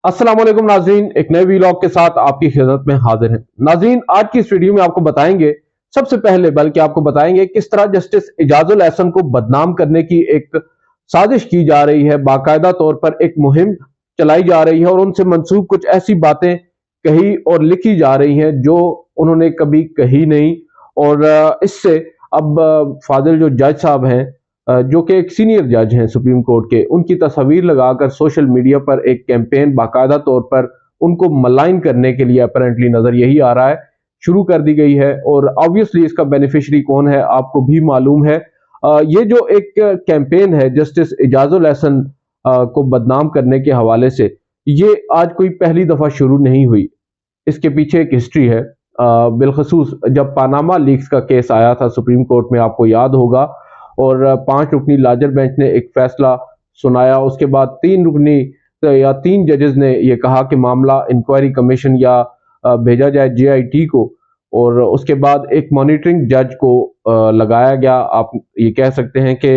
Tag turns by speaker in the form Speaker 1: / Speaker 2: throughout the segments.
Speaker 1: अस्सलाम वालेकुम नाजरीन, एक नए वीलॉग के साथ आपकी खिदमत में हाजिर हैं। नाजरीन, आज की इस वीडियो में आपको बताएंगे, सबसे पहले बल्कि आपको बताएंगे किस तरह जस्टिस इजाजुल एहसन को बदनाम करने की एक साजिश की जा रही है। बाकायदा तौर पर एक मुहिम चलाई जा रही है और उनसे मंसूब कुछ ऐसी बातें कही और लिखी जा रही हैं जो उन्होंने कभी कही नहीं। और इससे अब फाजिल जो जज साहब हैं, जो कि एक सीनियर जज हैं सुप्रीम कोर्ट के, उनकी तस्वीर लगाकर सोशल मीडिया पर एक कैंपेन बाकायदा तौर पर उनको मलाइन करने के लिए अपेरेंटली नजर यही आ रहा है शुरू कर दी गई है। और ऑब्वियसली इसका बेनिफिशरी कौन है आपको भी मालूम है। ये जो एक कैंपेन है जस्टिस इजाजुल एहसन को बदनाम करने के हवाले से, ये आज कोई पहली दफा शुरू नहीं हुई। इसके पीछे एक हिस्ट्री है। बिलखसूस जब पानामा लीक्स का केस आया था सुप्रीम कोर्ट में, आपको याद होगा, और 5 रुकनी लार्जर बेंच ने एक फैसला सुनाया। उसके बाद 3 रुकनी या 3 जजेस ने यह कहा कि मामला इंक्वायरी कमीशन या भेजा जाए जेआईटी को, और उसके बाद एक मॉनिटरिंग जज को लगाया गया। आप ये कह सकते हैं कि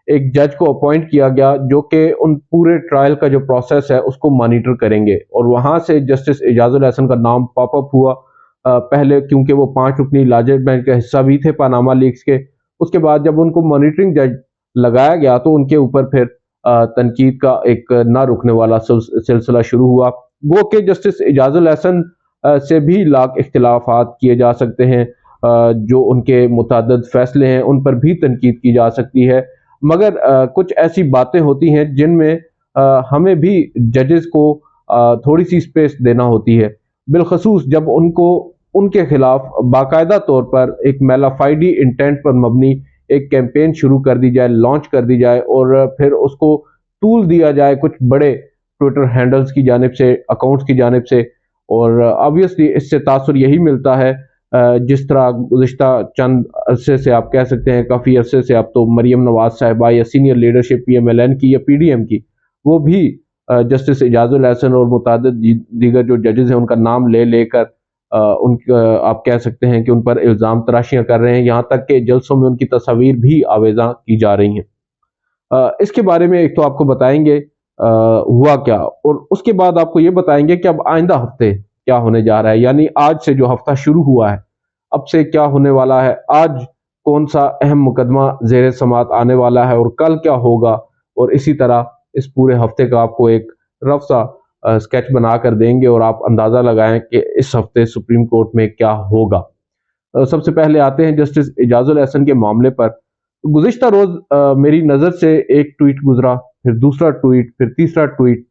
Speaker 1: एक जज को अपॉइंट किया गया जो कि उन पूरे ट्रायल का जो प्रोसेस है उसको मॉनिटर करेंगे। और वहां से जस्टिस इजाजुल एहसन का नाम पॉपअप हुआ, पहले क्योंकि वो 5 रुकनी लार्जर बेंच का हिस्सा भी थे पानामा लीक्स के। उसके बाद जब उनको मॉनिटरिंग जज लगाया गया तो उनके ऊपर फिर तनकीद का एक ना रुकने वाला सिलसिला शुरू हुआ। वो कि जस्टिस इजाजुल एहसन से भी लाख इख्तिलाफात किए जा सकते हैं, जो उनके मुतअद्दिद फैसले हैं उन पर भी तनकीद की जा सकती है, मगर कुछ ऐसी बातें होती हैं जिनमें हमें भी जजेस को थोड़ी सी स्पेस देना होती है। बिलखसूस जब उनको उनके खिलाफ बाकायदा तौर पर एक मेलाफाइडी इंटेंट पर मबनी एक कैंपेन शुरू कर दी जाए, लॉन्च कर दी जाए, और फिर उसको टूल दिया जाए कुछ बड़े ट्विटर हैंडल्स की जानिब से, अकाउंट्स की जानिब से। और ऑब्वियसली इससे तासुर यही मिलता है, जिस तरह गुज़िश्ता चंद अरसे से, आप कह सकते हैं काफ़ी अरसे से, अब तो मरियम नवाज साहिबा या सीनियर लीडरशिप PMLN की या PDM की, वो भी जस्टिस इजाजुल एहसन और मुतअद्दिद दीगर जो जजेस हैं उनका नाम ले लेकर उनका आप कह सकते हैं कि उन पर इल्ज़ाम तराशियां कर रहे हैं। यहाँ तक कि जलसों में उनकी तस्वीर भी आवेज़ा की जा रही हैं। इसके बारे में एक तो आपको बताएंगे हुआ क्या, और उसके बाद आपको ये बताएंगे कि अब आइंदा हफ्ते क्या होने जा रहा है, यानी आज से जो हफ्ता शुरू हुआ है अब से क्या होने वाला है, आज कौन सा अहम मुकदमा ज़ेरे समात आने वाला है और कल क्या होगा। और इसी तरह इस पूरे हफ्ते का आपको एक रफ सा स्केच बना कर देंगे और आप अंदाज़ा लगाएं कि इस हफ्ते सुप्रीम कोर्ट में क्या होगा। सबसे पहले आते हैं जस्टिस इजाजुल एहसन के मामले पर। गुज़िश्ता रोज़ मेरी नज़र से एक ट्वीट गुजरा, फिर दूसरा ट्वीट, फिर तीसरा ट्वीट।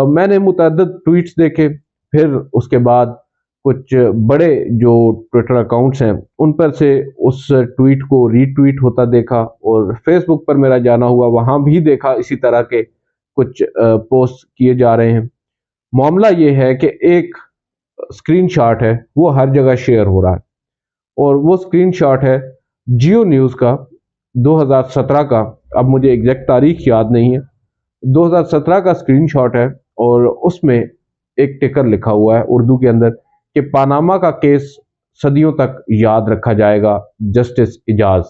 Speaker 1: मैंने मुतअद्दिद ट्वीट्स देखे, फिर उसके बाद कुछ बड़े जो ट्विटर अकाउंट्स हैं उन पर से उस ट्वीट को रीट्वीट होता देखा, और फेसबुक पर मेरा जाना हुआ, वहाँ भी देखा इसी तरह के कुछ पोस्ट किए जा रहे हैं। मामला ये है कि एक स्क्रीनशॉट है वो हर जगह शेयर हो रहा है, और वो स्क्रीनशॉट है जियो न्यूज़ का 2017 का। अब मुझे एग्जैक्ट तारीख याद नहीं है, 2017 का स्क्रीनशॉट है, और उसमें एक टिकर लिखा हुआ है उर्दू के अंदर कि पानामा का केस सदियों तक याद रखा जाएगा, जस्टिस इजाज,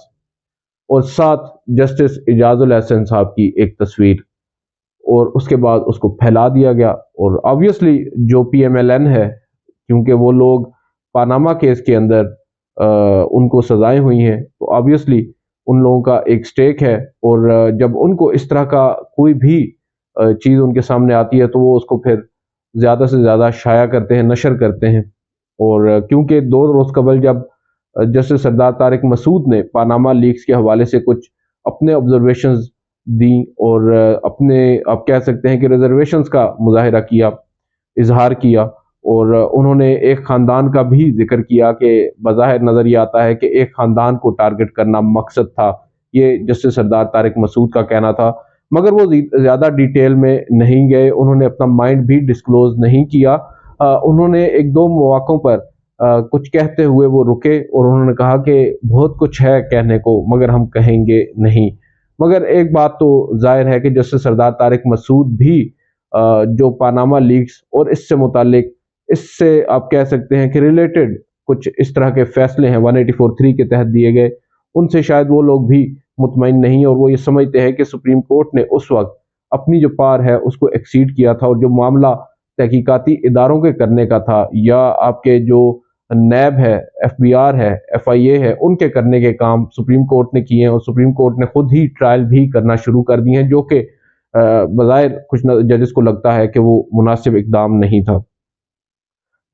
Speaker 1: और साथ जस्टिस इजाजुल एहसन साहब की एक तस्वीर। और उसके बाद उसको फैला दिया गया। और ऑब्वियसली जो PMLN है, क्योंकि वो लोग पानामा केस के अंदर उनको सजाएं हुई हैं, तो ऑब्वियसली उन लोगों का एक स्टेक है, और जब उनको इस तरह का कोई भी चीज़ उनके सामने आती है तो वो उसको फिर ज़्यादा से ज़्यादा शाया करते हैं, नशर करते हैं। और क्योंकि 2 रोज़ कबल जब जस्टिस सरदार तारिक मसूद ने पानामा लीक्स के हवाले से कुछ अपने ऑब्जर्वेशंस दी, और अपने आप कह सकते हैं कि रिजर्वेशंस का मुजाहिरा किया, इजहार किया, और उन्होंने एक ख़ानदान का भी जिक्र किया कि बज़ाहिर नज़र ये आता है कि एक ख़ानदान को टारगेट करना मकसद था, ये जस्टिस सरदार तारिक मसूद का कहना था। मगर वो ज़्यादा डिटेल में नहीं गए, उन्होंने अपना माइंड भी डिस्क्लोज नहीं किया। उन्होंने एक दो मौक़ों पर कुछ कहते हुए वो रुके, और उन्होंने कहा कि बहुत कुछ है कहने को मगर हम कहेंगे नहीं। मगर एक बात तो जाहिर है कि जस्टिस सरदार तारिक मसूद भी जो पानामा लीक्स और इससे मुतालिक, इससे आप कह सकते हैं कि रिलेटेड कुछ इस तरह के फैसले हैं 184(3) के तहत दिए गए, उनसे शायद वो लोग भी मुतमईन नहीं, और वो ये समझते हैं कि सुप्रीम कोर्ट ने उस वक्त अपनी जो पार है उसको एक्सीड किया था, और जो मामला तहकीकाती इदारों के करने का था, या आपके जो नैब है, FBI है, FIA है, उनके करने के काम सुप्रीम कोर्ट ने किए हैं, और सुप्रीम कोर्ट ने खुद ही ट्रायल भी करना शुरू कर दिए हैं, जो कि बज़ाहिर कुछ जजेस को लगता है कि वो मुनासिब इकदाम नहीं था।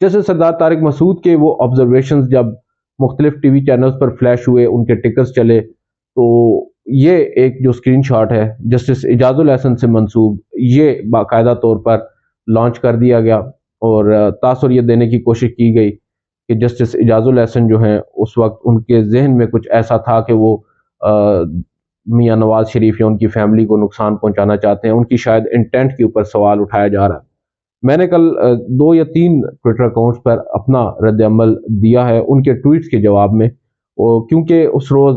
Speaker 1: जैसे सरदार तारिक मसूद के वो ऑब्जर्वेशंस जब मुख्तलिफ टीवी चैनल्स पर फ्लैश हुए, उनके टिकर्स चले, तो ये एक जो स्क्रीन शॉट है जस्टिस इजाजुल एहसन से मंसूब, ये बाकायदा तौर पर लॉन्च कर दिया गया, और तासुर ये देने की कोशिश की गई कि जस्टिस इजाजुल एहसन जो हैं उस वक्त उनके जहन में कुछ ऐसा था कि वो मियां नवाज शरीफ या उनकी फैमिली को नुकसान पहुंचाना चाहते हैं, उनकी शायद इंटेंट के ऊपर सवाल उठाया जा रहा है। मैंने कल 2 या 3 ट्विटर अकाउंट्स पर अपना रद्द अमल दिया है उनके ट्वीट्स के जवाब में, क्योंकि उस रोज़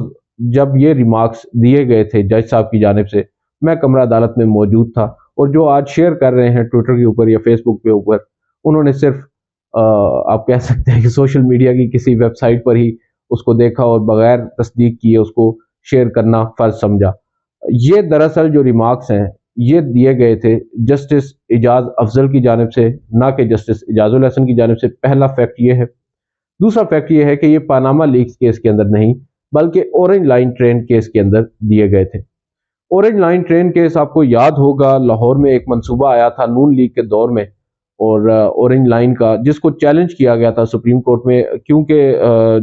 Speaker 1: जब ये रिमार्क्स दिए गए थे जज साहब की जानिब से, मैं कमरा अदालत में मौजूद था, और जो आज शेयर कर रहे हैं ट्विटर के ऊपर या फेसबुक के ऊपर, उन्होंने सिर्फ आप कह सकते हैं कि सोशल मीडिया की किसी वेबसाइट पर ही उसको देखा और बगैर तस्दीक किए उसको शेयर करना फ़र्ज समझा। ये दरअसल जो रिमार्क्स हैं ये दिए गए थे जस्टिस इजाज अफजल की जानिब से, ना कि जस्टिस इजाजुल हसन की जानिब से। पहला फैक्ट ये है। दूसरा फैक्ट ये है कि ये पानामा लीक्स केस के अंदर नहीं, बल्कि ऑरेंज लाइन ट्रेन केस के अंदर दिए गए थे। ऑरेंज लाइन ट्रेन केस आपको याद होगा, लाहौर में एक मंसूबा आया था नून लीग के दौर में, और ऑरेंज लाइन का, जिसको चैलेंज किया गया था सुप्रीम कोर्ट में, क्योंकि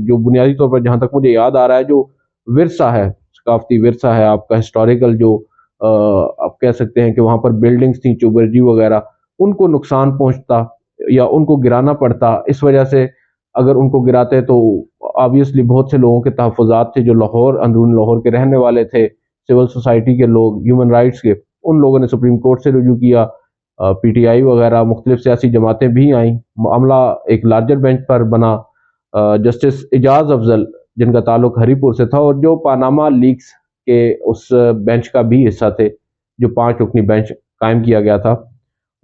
Speaker 1: जो बुनियादी तौर पर जहाँ तक मुझे याद आ रहा है, जो विरसा है, सकाफती विरसा है आपका, हिस्टोरिकल जो आप कह सकते हैं कि वहाँ पर बिल्डिंग्स थी, चुबरजी वगैरह, उनको नुकसान पहुँचता या उनको गिराना पड़ता। इस वजह से अगर उनको गिराते तो ऑब्वियसली बहुत से लोगों के तहफ़्फ़ुज़ात थे जो लाहौर, अंदरून लाहौर के रहने वाले थे, सिविल सोसाइटी के लोग, ह्यूमन राइट्स के, उन लोगों ने सुप्रीम कोर्ट से रुजू किया। PTI वगैरह मुख्तलिफ सियासी जमातें भी आईं। मामला एक लार्जर बेंच पर बना। जस्टिस इजाज अफजल, जिनका ताल्लुक हरीपुर से था, और जो पानामा लीक्स के उस बेंच का भी हिस्सा थे, जो 5 रुकनी बेंच कायम किया गया था।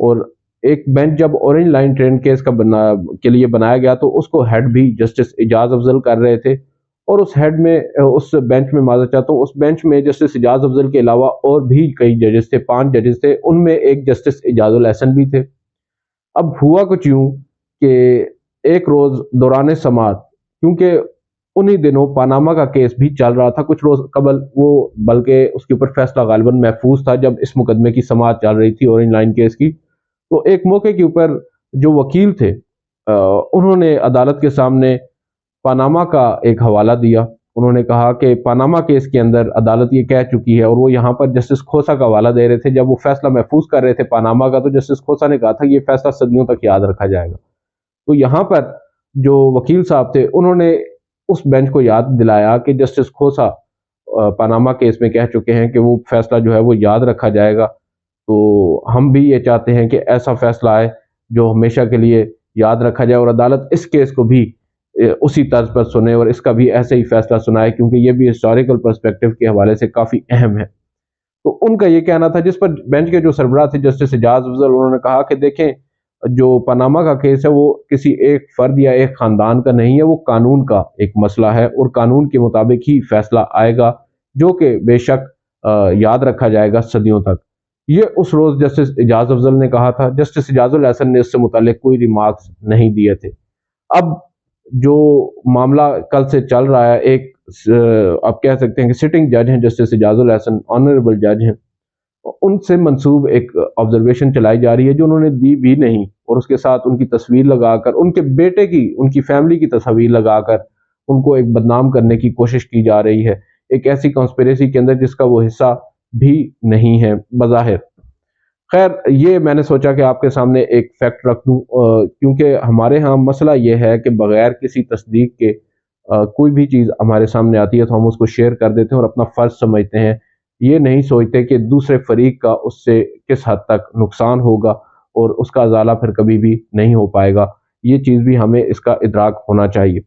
Speaker 1: और एक बेंच जब ऑरेंज लाइन ट्रेन केस के लिए बनाया गया, तो उसको हेड भी जस्टिस इजाज अफजल कर रहे थे, और उस हेड में, उस बेंच में, माज़रत चाहता हूँ, उस बेंच में जस्टिस इजाज अफजल के अलावा और भी कई जजेस थे, 5 जजेस थे, उनमें एक जस्टिस इजाजुल एहसन भी थे। अब हुआ कुछ यूं कि एक रोज़ दौरान समात, क्योंकि उन्हीं दिनों पानामा का केस भी चल रहा था, कुछ रोज़ कबल वो, बल्कि उसके ऊपर फैसला गालिबन महफूज था जब इस मुकदमे की समात चल रही थी ऑरेंज लाइन केस की। तो एक मौके के ऊपर जो वकील थे, उन्होंने अदालत के सामने पानामा का एक हवाला दिया। उन्होंने कहा कि पानामा केस के अंदर अदालत ये कह चुकी है, और वो यहाँ पर जस्टिस खोसा का हवाला दे रहे थे। जब वो फैसला महफूज कर रहे थे पानामा का, तो जस्टिस खोसा ने कहा था कि ये फैसला सदियों तक याद रखा जाएगा। तो यहाँ पर जो वकील साहब थे, उन्होंने उस बेंच को याद दिलाया कि जस्टिस खोसा पानामा केस में कह चुके हैं कि वो फैसला जो है वो याद रखा जाएगा। तो हम भी ये चाहते हैं कि ऐसा फैसला आए जो हमेशा के लिए याद रखा जाए, और अदालत इस केस को भी उसी तर्ज पर सुने और इसका भी ऐसे ही फैसला सुनाए, क्योंकि ये भी हिस्टोरिकल पर्सपेक्टिव के हवाले से काफ़ी अहम है। तो उनका ये कहना था, जिस पर बेंच के जो सरबराह थे जस्टिस इजाज अफजल, उन्होंने कहा कि देखें, जो पनामा का केस है वो किसी एक फर्द या एक ख़ानदान का नहीं है, वो कानून का एक मसला है, और कानून के मुताबिक ही फैसला आएगा, जो कि बेशक याद रखा जाएगा सदियों तक। ये उस रोज़ जस्टिस इजाज अफजल ने कहा था। जस्टिस इजाजुल एहसन ने इससे मुतालिक कोई रिमार्क्स नहीं दिए थे। अब जो मामला कल से चल रहा है, एक आप कह सकते हैं कि सिटिंग जज हैं जस्टिस इजाजुल एहसन, ऑनरेबल जज हैं, उनसे मंसूब एक ऑब्जर्वेशन चलाई जा रही है जो उन्होंने दी भी नहीं, और उसके साथ उनकी तस्वीर लगाकर, उनके बेटे की, उनकी फैमिली की तस्वीर लगाकर उनको एक बदनाम करने की कोशिश की जा रही है, एक ऐसी कॉन्स्पिरेसी के अंदर जिसका वो हिस्सा भी नहीं है बज़ाहिर। खैर, ये मैंने सोचा कि आपके सामने एक फैक्ट रख दूं, क्योंकि हमारे यहाँ मसला ये है कि बग़ैर किसी तस्दीक के कोई भी चीज़ हमारे सामने आती है तो हम उसको शेयर कर देते हैं और अपना फ़र्ज समझते हैं। ये नहीं सोचते कि दूसरे फरीक का उससे किस हद तक नुकसान होगा और उसका अजाला फिर कभी भी नहीं हो पाएगा। ये चीज़ भी हमें इसका इदराक होना चाहिए।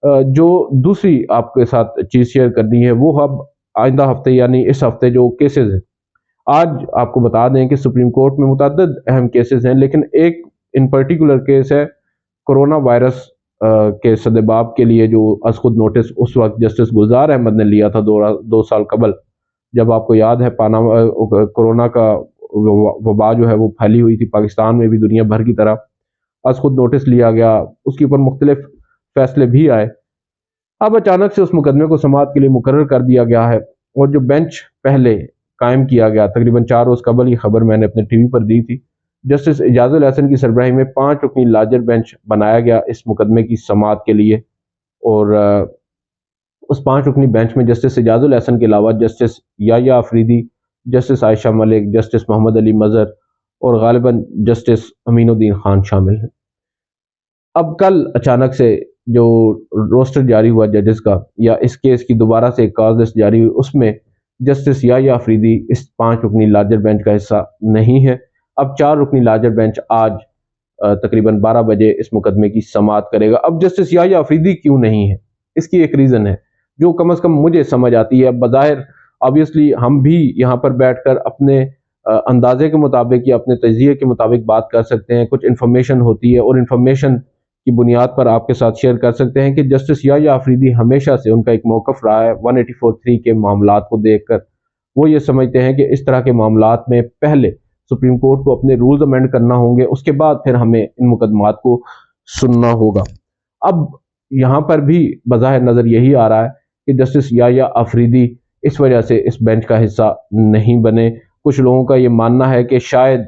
Speaker 1: जो दूसरी आपके साथ चीज़ शेयर करनी है वो अब आइंदा हफ्ते, यानी इस हफ्ते जो केसेस हैं, आज आपको बता दें कि सुप्रीम कोर्ट में मुतअद्दिद अहम केसेस हैं, लेकिन एक इन पर्टिकुलर केस है कोरोना वायरस के सदेबाब के लिए, जो अज खुद नोटिस उस वक्त जस्टिस गुलजार अहमद ने लिया था 2 साल कबल, जब आपको याद है पानामा कोरोना का वबा जो है वो फैली हुई थी पाकिस्तान में भी, दुनिया भर की तरह। आज खुद नोटिस लिया गया, उसके ऊपर मुख्तलिफ फैसले भी आए। अब अचानक से उस मुकदमे को समाअत के लिए मुकर्रर कर दिया गया है, और जो बेंच पहले कायम किया गया, तकरीबन 4 रोज़ कबल ये खबर मैंने अपने टीवी पर दी थी, जस्टिस एजाजुल एहसन की सरबराही में 5 रुकनी लार्जर बेंच बनाया गया इस मुकदमे की समाअत के लिए। और उस 5 रुकनी बेंच में जस्टिस एजाजुल एहसन के अलावा justice Yahya Afridi, justice Ayesha Malik, justice Mohammad Ali Mazhar और गालिबन जस्टिस अमीनुद्दीन खान शामिल हैं। अब कल अचानक से जो रोस्टर जारी हुआ जजेस का, या इस केस की दोबारा से एक कॉज लिस्ट जारी हुई, उसमें जस्टिस याह्या अफरीदी इस 5 रुकनी लार्जर बेंच का हिस्सा नहीं है। अब 4 रुकनी लार्जर बेंच आज तकरीबन 12 बजे इस मुकदमे की समाअत करेगा। अब जस्टिस याह्या अफरीदी क्यों नहीं है, इसकी एक रीज़न है जो कम अज़ कम मुझे समझ आती है। बज़ाहिर ऑब्वियसली हम भी यहाँ पर बैठकर अपने अंदाजे के मुताबिक या अपने तजिए के मुताबिक बात कर सकते हैं। कुछ इन्फॉर्मेशन होती है और इन्फॉर्मेशन की बुनियाद पर आपके साथ शेयर कर सकते हैं कि जस्टिस याह्या अफरीदी हमेशा से उनका एक मौक़िफ़ रहा है 184(3) के मामलात को देखकर। वो ये समझते हैं कि इस तरह के मामलात में पहले सुप्रीम कोर्ट को अपने रूल्स अमेंड करना होंगे, उसके बाद फिर हमें इन मुकदमात को सुनना होगा। अब यहाँ पर भी बज़ाहिर नज़र यही आ रहा है कि जस्टिस याह्या अफरीदी इस वजह से इस बेंच का हिस्सा नहीं बने। कुछ लोगों का ये मानना है कि शायद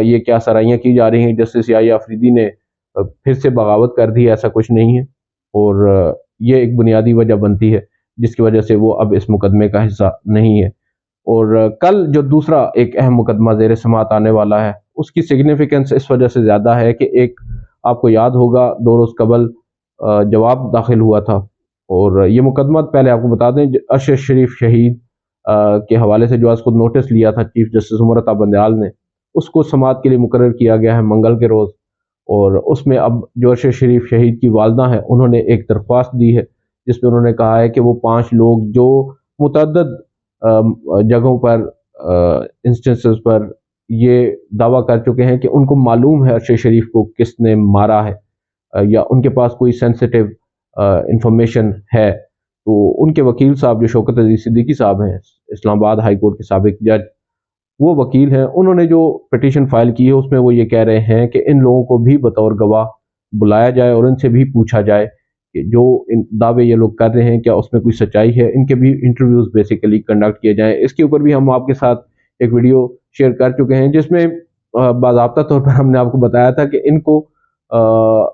Speaker 1: ये क्या सराहियाँ की जा रही हैं, जस्टिस याह्या अफरीदी ने फिर से बगावत कर दी। ऐसा कुछ नहीं है, और ये एक बुनियादी वजह बनती है जिसकी वजह से वो अब इस मुकदमे का हिस्सा नहीं है। और कल जो दूसरा एक अहम मुकदमा ज़ेर समाअत आने वाला है, उसकी सिग्निफिकेंस इस वजह से ज़्यादा है कि एक आपको याद होगा 2 रोज़ कबल जवाब दाखिल हुआ था, और ये मुकदमा पहले आपको बता दें अरशद शरीफ शहीद के हवाले से जो आज खुद नोटिस लिया था चीफ जस्टिस उमर अता बंदयाल ने, उसको समाअत के लिए मुकर्रर किया गया है मंगल के रोज़। और उसमें अब जो अरशद शरीफ शहीद की वालदा है, उन्होंने एक दरख्वास्त दी है जिसमें उन्होंने कहा है कि वो 5 लोग जो मुतअद्दिद जगहों पर इंस्टेंसेस पर ये दावा कर चुके हैं कि उनको मालूम है अरशद शरीफ को किसने मारा है, या उनके पास कोई सेंसिटिव इंफॉर्मेशन है, तो उनके वकील साहब जो शौकत अजीज सिद्दीकी साहब हैं, इस्लामाबाद हाई कोर्ट के साबिक जज, वो वकील हैं, उन्होंने जो पिटीशन फाइल की है उसमें वो ये कह रहे हैं कि इन लोगों को भी बतौर गवाह बुलाया जाए और इनसे भी पूछा जाए कि जो इन दावे ये लोग कर रहे हैं क्या उसमें कोई सच्चाई है। इनके भी इंटरव्यूज़ बेसिकली कंडक्ट किए जाएँ। इसके ऊपर भी हम आपके साथ एक वीडियो शेयर कर चुके हैं जिसमें बाज़ाब्ता तौर पर हमने आपको बताया था कि इनको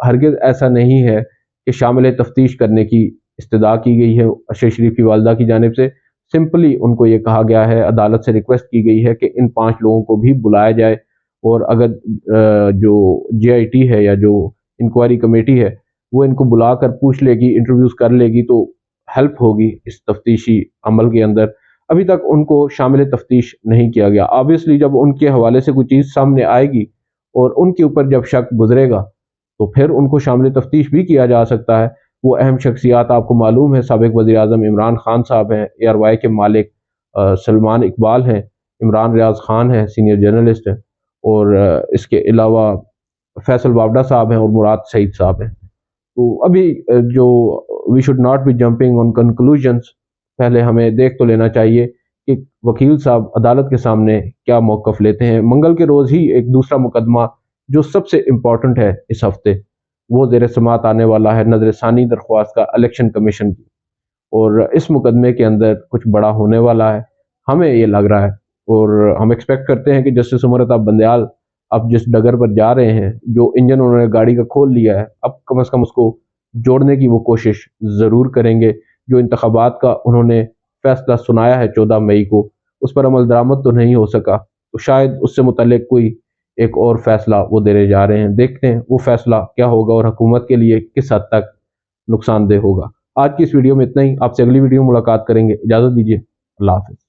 Speaker 1: हरगिज़ ऐसा नहीं है कि शामिल तफ्तीश करने की इस्तदा की गई है अरशद शरीफ की वालदा की जानिब से। सिंपली उनको ये कहा गया है, अदालत से रिक्वेस्ट की गई है कि इन 5 लोगों को भी बुलाया जाए, और अगर जो JIT है या जो इंक्वायरी कमेटी है वो इनको बुलाकर पूछ लेगी, इंटरव्यूज़ कर लेगी, तो हेल्प होगी इस तफ्तीशी अमल के अंदर। अभी तक उनको शामिल तफ्तीश नहीं किया गया। ऑब्वियसली जब उनके हवाले से कोई चीज़ सामने आएगी और उनके ऊपर जब शक गुजरेगा तो फिर उनको शामिल तफ्तीश भी किया जा सकता है। वो अहम शख्सियात आपको मालूम है, साबिक वज़ीर आज़म इमरान खान साहब हैं, ARY के मालिक सलमान इकबाल हैं, इमरान रियाज खान हैं, सीनियर जर्नलिस्ट हैं, और इसके अलावा फैसल वावडा साहब हैं और मुराद सईद साहब हैं। तो अभी जो we should not be jumping on conclusions, पहले हमें देख तो लेना चाहिए कि वकील साहब अदालत के सामने क्या मौक़िफ़ लेते हैं। मंगल के रोज़ ही एक दूसरा मुकदमा जो सबसे इम्पॉर्टेंट है इस हफ्ते, वो ज़ेर समाअत आने वाला है, नज़रसानी दरख्वास्त का इलेक्शन कमीशन की, और इस मुकदमे के अंदर कुछ बड़ा होने वाला है, हमें ये लग रहा है। और हम एक्सपेक्ट करते हैं कि जस्टिस उमर अता बंदयाल अब जिस डगर पर जा रहे हैं, जो इंजन उन्होंने गाड़ी का खोल लिया है, अब कम से कम उसको जोड़ने की वो कोशिश ज़रूर करेंगे। जो इंतखाबात का उन्होंने फैसला सुनाया है 14 मई को, उस पर अमल दरामद तो नहीं हो सका, तो शायद उससे मुतल्लिक कोई एक और फैसला वो देने जा रहे हैं। देखते हैं वो फैसला क्या होगा और हुकूमत के लिए किस हद तक नुकसानदेह होगा। आज की इस वीडियो में इतना ही। आपसे अगली वीडियो मुलाकात करेंगे। इजाज़त दीजिए। अल्लाह हाफ़िज़।